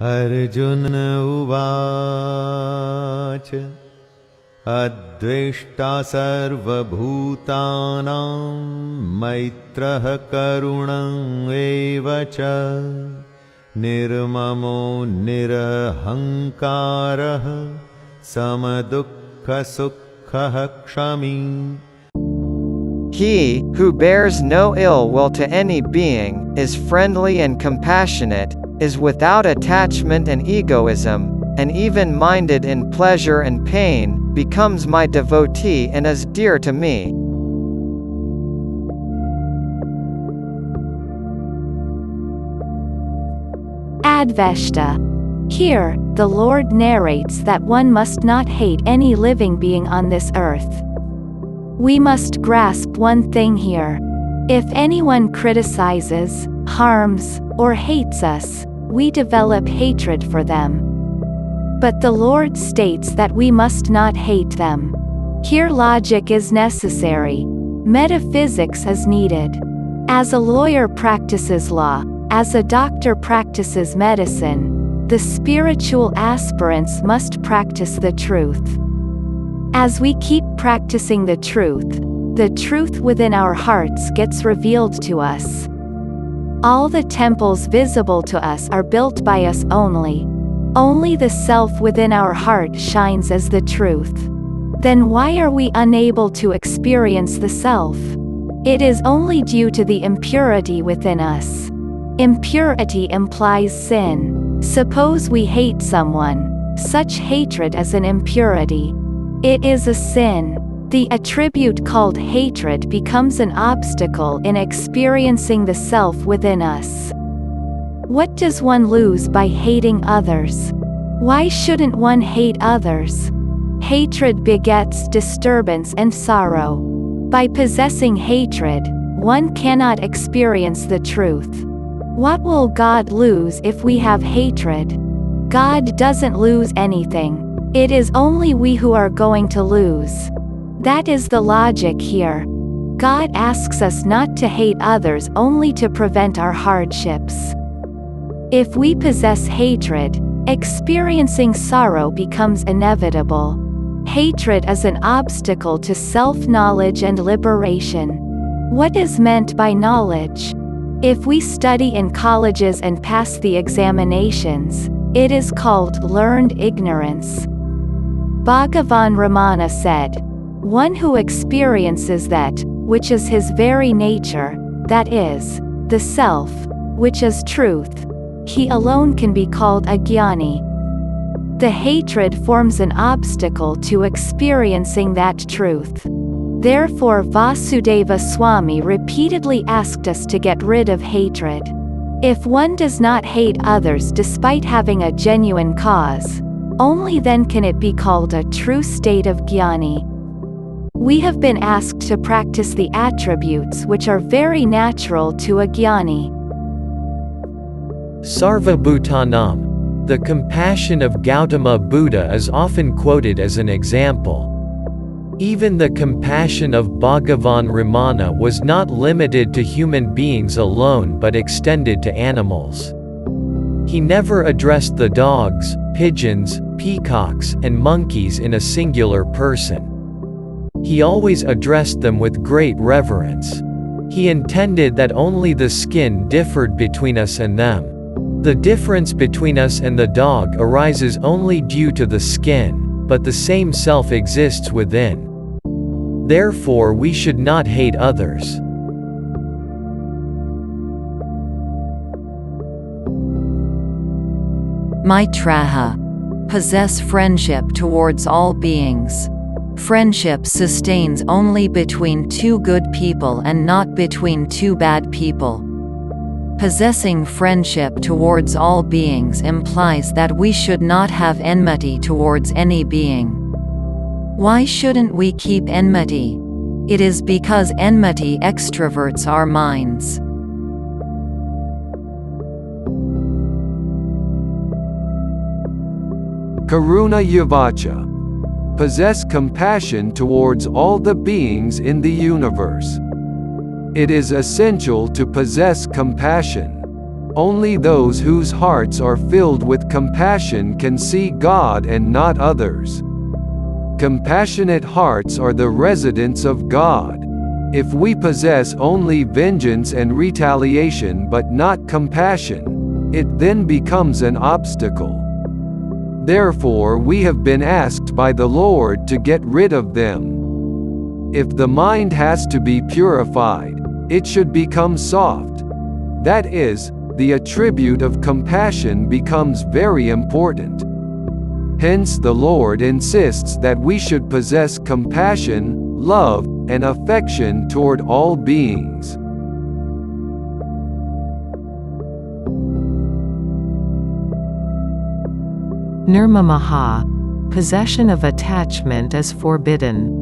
अर्जुन उवाच अद्वेष्टा सर्वभूतानां मैत्रः करुणः एव च निर्ममो निरहङ्कारः समदुःखसुखः क्षमी. He who bears no ill will to any being, is friendly and compassionate, is without attachment and egoism, and even-minded in pleasure and pain, becomes my devotee and is dear to me. Adveshta. Here, the Lord narrates that one must not hate any living being on this earth. We must grasp one thing here. If anyone criticizes, harms, or hates us, we develop hatred for them. But the Lord states that we must not hate them. Here logic is necessary. Metaphysics is needed. As a lawyer practices law, as a doctor practices medicine, the spiritual aspirants must practice the truth. As we keep practicing the truth within our hearts gets revealed to us. All the temples visible to us are built by us only. Only the self within our heart shines as the truth. Then why are we unable to experience the self? It is only due to the impurity within us. Impurity implies sin. Suppose we hate someone. Such hatred is an impurity. It is a sin. The attribute called hatred becomes an obstacle in experiencing the self within us. What does one lose by hating others? Why shouldn't one hate others? Hatred begets disturbance and sorrow. By possessing hatred, one cannot experience the truth. What will God lose if we have hatred? God doesn't lose anything. It is only we who are going to lose. That is the logic here. God asks us not to hate others only to prevent our hardships. If we possess hatred, experiencing sorrow becomes inevitable. Hatred is an obstacle to self-knowledge and liberation. What is meant by knowledge? If we study in colleges and pass the examinations, it is called learned ignorance. Bhagavan Ramana said, "One who experiences that, which is his very nature, that is, the self, which is truth, he alone can be called a jnani." The hatred forms an obstacle to experiencing that truth. Therefore Vasudeva Swami repeatedly asked us to get rid of hatred. If one does not hate others despite having a genuine cause, only then can it be called a true state of jnani. We have been asked to practice the attributes which are very natural to a jnani. Sarvabhutanam. The compassion of Gautama Buddha is often quoted as an example. Even the compassion of Bhagavan Ramana was not limited to human beings alone but extended to animals. He never addressed the dogs, pigeons, peacocks, and monkeys in a singular person. He always addressed them with great reverence. He intended that only the skin differed between us and them. The difference between us and the dog arises only due to the skin, but the same self exists within. Therefore we should not hate others. Maitraha. Possess friendship towards all beings. Friendship sustains only between two good people and not between two bad people. Possessing friendship towards all beings implies that we should not have enmity towards any being. Why shouldn't we keep enmity? It is because enmity extroverts our minds. Karuna Yavacha. Possess compassion towards all the beings in the universe. It is essential to possess compassion. Only those whose hearts are filled with compassion can see God and not others. Compassionate hearts are the residence of God. If we possess only vengeance and retaliation but not compassion, it then becomes an obstacle. Therefore we have been asked by the Lord to get rid of them. If the mind has to be purified, it should become soft. That is, the attribute of compassion becomes very important. Hence the Lord insists that we should possess compassion, love, and affection toward all beings. Nirmamaha. Possession of attachment is forbidden.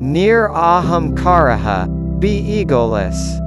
Nir ahamkaraha, be egoless.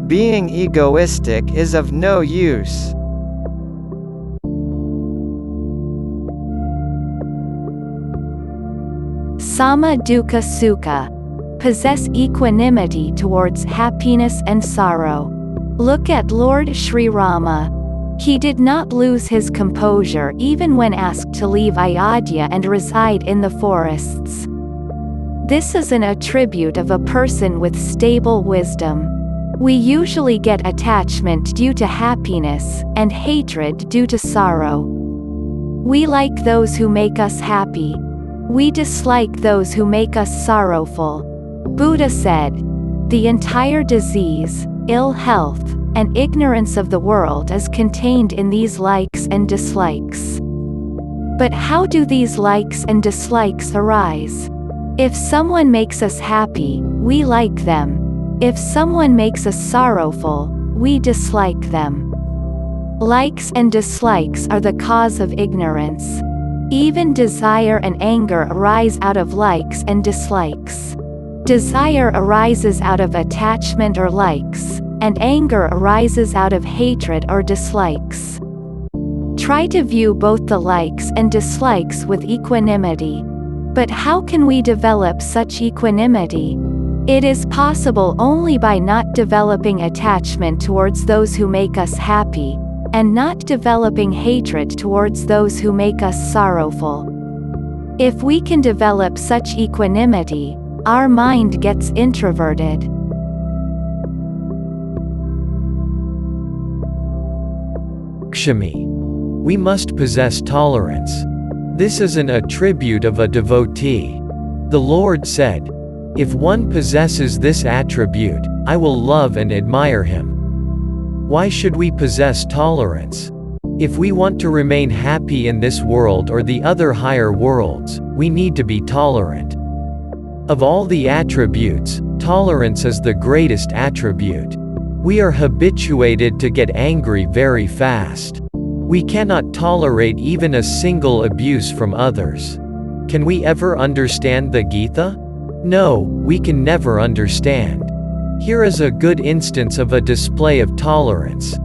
Being egoistic is of no use. Sama dukkha sukha. Possess equanimity towards happiness and sorrow. Look at Lord Sri Rama. He did not lose his composure even when asked to leave Ayodhya and reside in the forests. This is an attribute of a person with stable wisdom. We usually get attachment due to happiness, and hatred due to sorrow. We like those who make us happy. We dislike those who make us sorrowful. Buddha said, "The entire disease, ill health, and ignorance of the world is contained in these likes and dislikes." But how do these likes and dislikes arise? If someone makes us happy, we like them. If someone makes us sorrowful, we dislike them. Likes and dislikes are the cause of ignorance. Even desire and anger arise out of likes and dislikes. Desire arises out of attachment or likes, and anger arises out of hatred or dislikes. Try to view both the likes and dislikes with equanimity. But how can we develop such equanimity? It is possible only by not developing attachment towards those who make us happy, and not developing hatred towards those who make us sorrowful. If we can develop such equanimity, our mind gets introverted. Kshami. We must possess tolerance. This is an attribute of a devotee. The Lord said, "If one possesses this attribute, I will love and admire him." Why should we possess tolerance? If we want to remain happy in this world or the other higher worlds, we need to be tolerant. Of all the attributes, tolerance is the greatest attribute. We are habituated to get angry very fast. We cannot tolerate even a single abuse from others. Can we ever understand the Gita? No, we can never understand. Here is a good instance of a display of tolerance.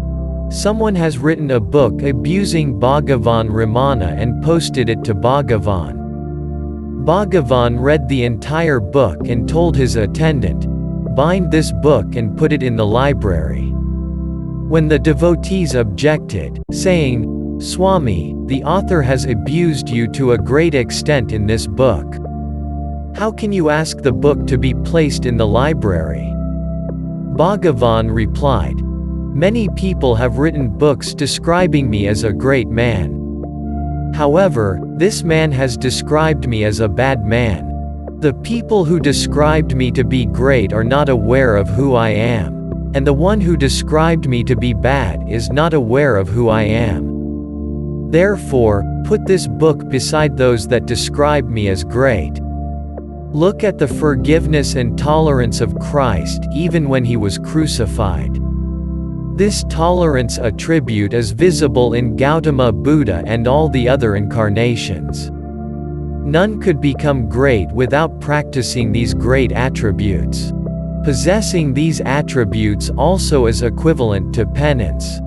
Someone has written a book abusing Bhagavan Ramana and posted it to Bhagavan. Bhagavan read the entire book and told his attendant, "Bind this book and put it in the library." When the devotees objected, saying, "Swami, the author has abused you to a great extent in this book. How can you ask the book to be placed in the library?" Bhagavan replied, "Many people have written books describing me as a great man. However, this man has described me as a bad man. The people who described me to be great are not aware of who I am. And the one who described me to be bad is not aware of who I am. Therefore, put this book beside those that describe me as great." Look at the forgiveness and tolerance of Christ even when he was crucified. This tolerance attribute is visible in Gautama Buddha and all the other incarnations. None could become great without practicing these great attributes. Possessing these attributes also is equivalent to penance.